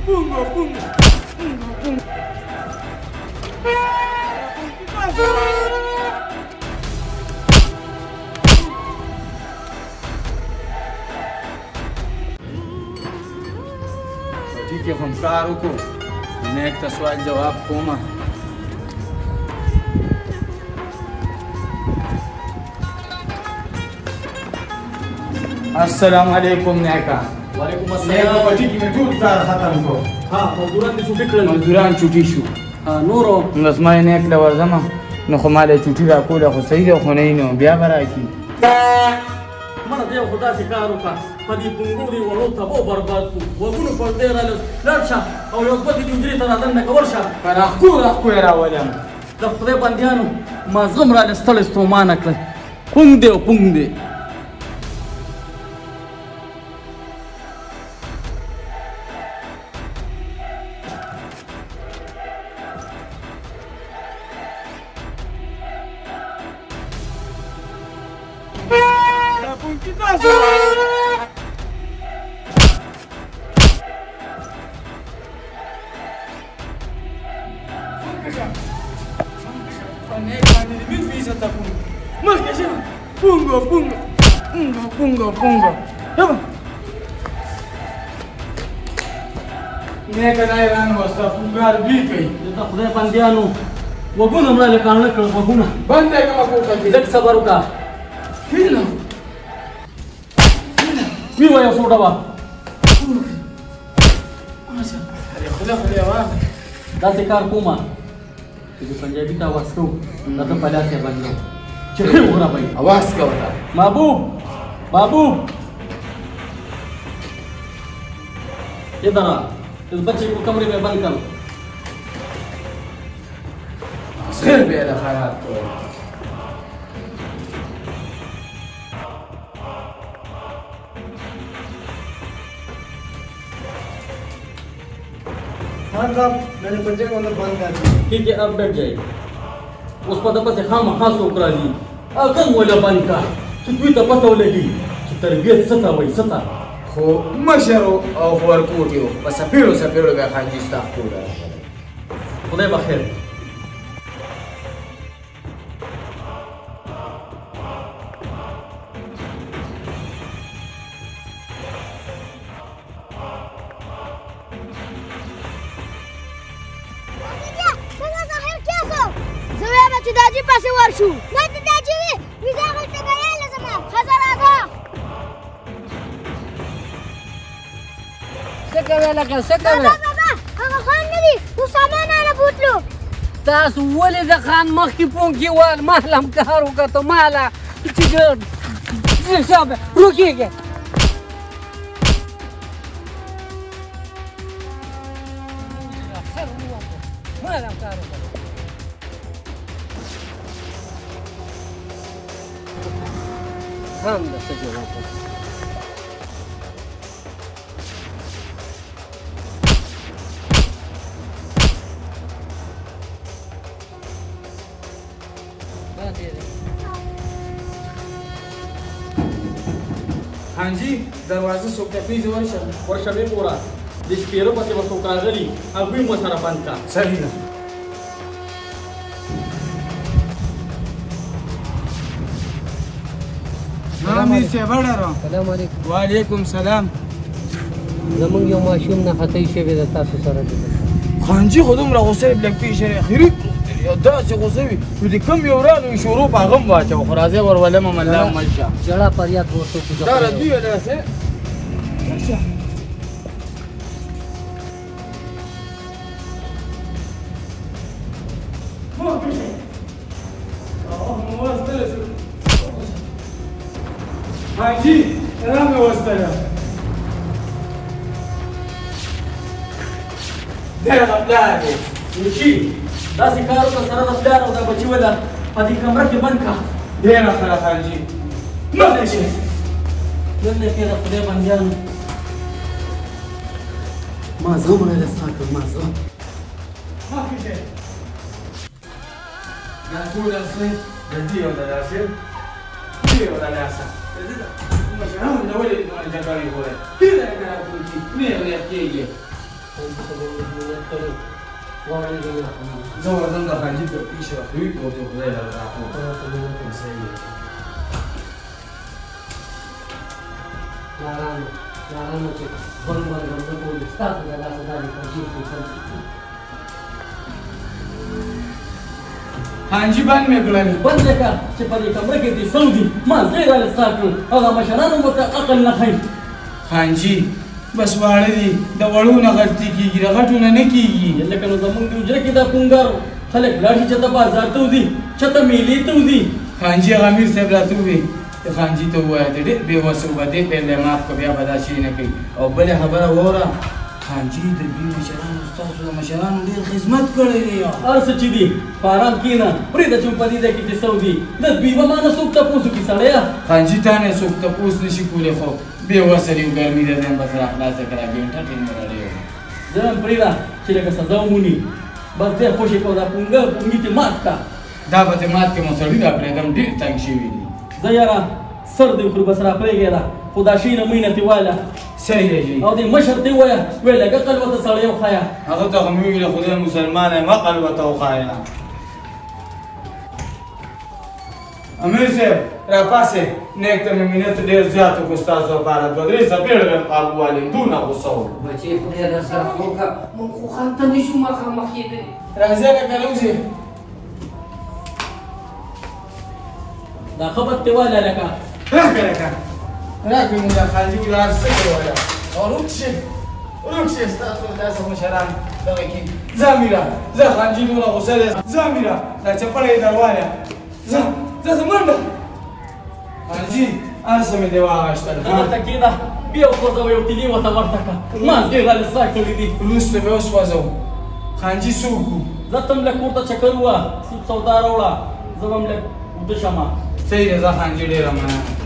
Punga, punga. Punga, punga. ठीक है हम कार को मैं एक सवाल जवाब कोमा अस्सलाम वालेकुम नेका वालेकुम अस्सलाम पटी की में दूध कार खत्म को हाँ मजदूरान छुट्टी करें मजदूरान छुट्टी शो हाँ नूरो बस मैं ने एक लवर जमा न खमाले छुट्टी रा कोला खो सही खो नहीं नो बिया करा की मन दे खुदा से कारो का पदी पुंगुरी वलो तबो बर्बाद को वगुन पर दे रा लड़शा और योगबती जुंजरी तना दन कवरशा पर अखू era वला दफरे बंदियानो मजलम रा लस्तल स्तोमानक पुंगदे Punga, punga, punga, punga, punga. Yaba. मैं कनाए रान वस्ता पुकार भी कई ये दफरे बंदियानो वगुन हमरा ले कान कर वगुना बंद है का को कर लग सबर का किला भी वया सोडवा अच्छा अरे खुदा वाह दासे कार कुमा ये पंजाबी का आवाज को ना तो पहला से बन लो चले हो रहा भाई आवाज क्या होता महबूब इधर आ इस बच्चे को कमरे में बंद कर सिर पे खैरात को हाँ साहब मैंने पंजे को अंदर बंद कर दिया। ठीक है अब बैठ जाइए उस पर दबा से हाँ सोकरा जी अगर मोला बंद का तू तो पता लगी कि तरबियत सता वही सता हो मशरो और वर्कूटियो बस सपेड़ो का खाजी स्टाफ पूरा खुदा बखैर दाजी पासे वर्षू मैं तो दाजी विजा करते गया लसमा खजाना था سكبه बाबा هغه خان ندي و سامان انا بوتلو تاسو ولې د خان مخکې پونکي وال محلم کار وکړو مالا چې شابه روکیږي محلم کار وکړو هم د سجو हाँ जी दरवाजे सोकते प्लीज वर्षा में पूरा जिस पेड़ों पर से वो सोकरा गली अभी मसारा बंद का सही ना سلام علیکم वालेकुम सलाम زمونږ یو ماشوم نه خطی شوی د تاسو سره دی خان जी خودم را غوسه بلک پیش خیری دا چې غوسه وي نو د کم یو رانو شروع په غم واچو خرازه ور ولما مله ملشا جړه فریاد ورته کوجا دا ردی ولا سه हाँ जी राम वस्तरा तेरा प्यार है निशी दासी कारो का सारा प्यार होता बच्ची वाला पति कमरा के बंद का देना खरा खान जी मत से नन्ने के रखने बन गया माज़ो मेरे साथ माज़ो हाँ किसे نقول أصلي جدي ولا ناسر كذي ولا ناسا مش أنا من أول ما جباري هو كذا أنا أقول كذي ولا كذي زه ورځم د حاجي په پیش راخوي ورته خدای راکړو صحیح لارانو چې بل باندې کول ستاسو د لاسه دا حاجي باندې مې کړل بند لکه چې په دې کمره کې دې سعودي ما غیر الاسقاط کړ هغه مشرانو ورته عقل نه ښایي حاجي بس واړه دي د وړو نه غلطي کېږي د غټو نه نه کېږي لکه نو زمونږ د حجره کې دا کونګار خلک لاړ شي چې ته بازار ته وځي چې ته میلې ته وځي حاجي هغه امیر صاحب راته وویل خانجي ته ووایه ته ډېر بې وسه وه دې پرې معاف کړه بیا به دا شی نه کوي او بلې خبره واوره خانجي د دوی مشرانو ستاسو د مشرانو ډېر خدمت کړی دی هر څه چې دي په ارام کښېنه پرېږده چې په دې ځای کې چې څه وځي د دوی به ما نه څوک تپوس وکړي سړیه خانجي تا نه څوک تپوس نه شي کولی خو بې وسه دی ګرمي ده ځان بس راخلاصه کړه ګنټه ټینګ راډی زه هم پرېږده چې لکه سزا وموني بس ډېر خوشې کړه دا پونګي ته مات کړه دا به ته مات کړې مو سړي دا پرېږدم ډېر تنګ شوي دي زه یاره سر دې وکړو بس را پرېږده خو دا شی نه مینه تې وایله صحیح دی او دې مشر ته ووایه ویې لږه قلبته سړی وښایه هغه ته خو مې وویله خدای مسلمان یم عقل ورته وښایه امیر صاحب راپاسې نیک ته مې مینت ډېر زیات وکړو ستاسو لپاره دوه درې څپېړه مې قابو والیم دونه غوسه وم بچې خدای در سره وکړه موږ خو هلته نه شو مخامخ کېدلی راځه لکه نوځې دا خبر ته وایله لکه راکړه لکه راکړه موږ خانجي ویل هر څه کې وایه او روک شي ستاسو داسې مشران دغه کې ځه میره ځه خانجي دونه غوسه دی ځه میره دا چپړه یې در وایه ځه منډه خانجي هر څه مې دې واغشتل دلته کېده بیا وخوځوه یو تیلي ورته ورته کړه ما ډېر رالسا کړي دي وروسته مې وسوځو خانجي څه وکړو زه ته هم لږ کور ته چکر ووه سود سودا راوړه زه به هم لږ وده شمه صحیح دی ځه خانجي ډېره مننه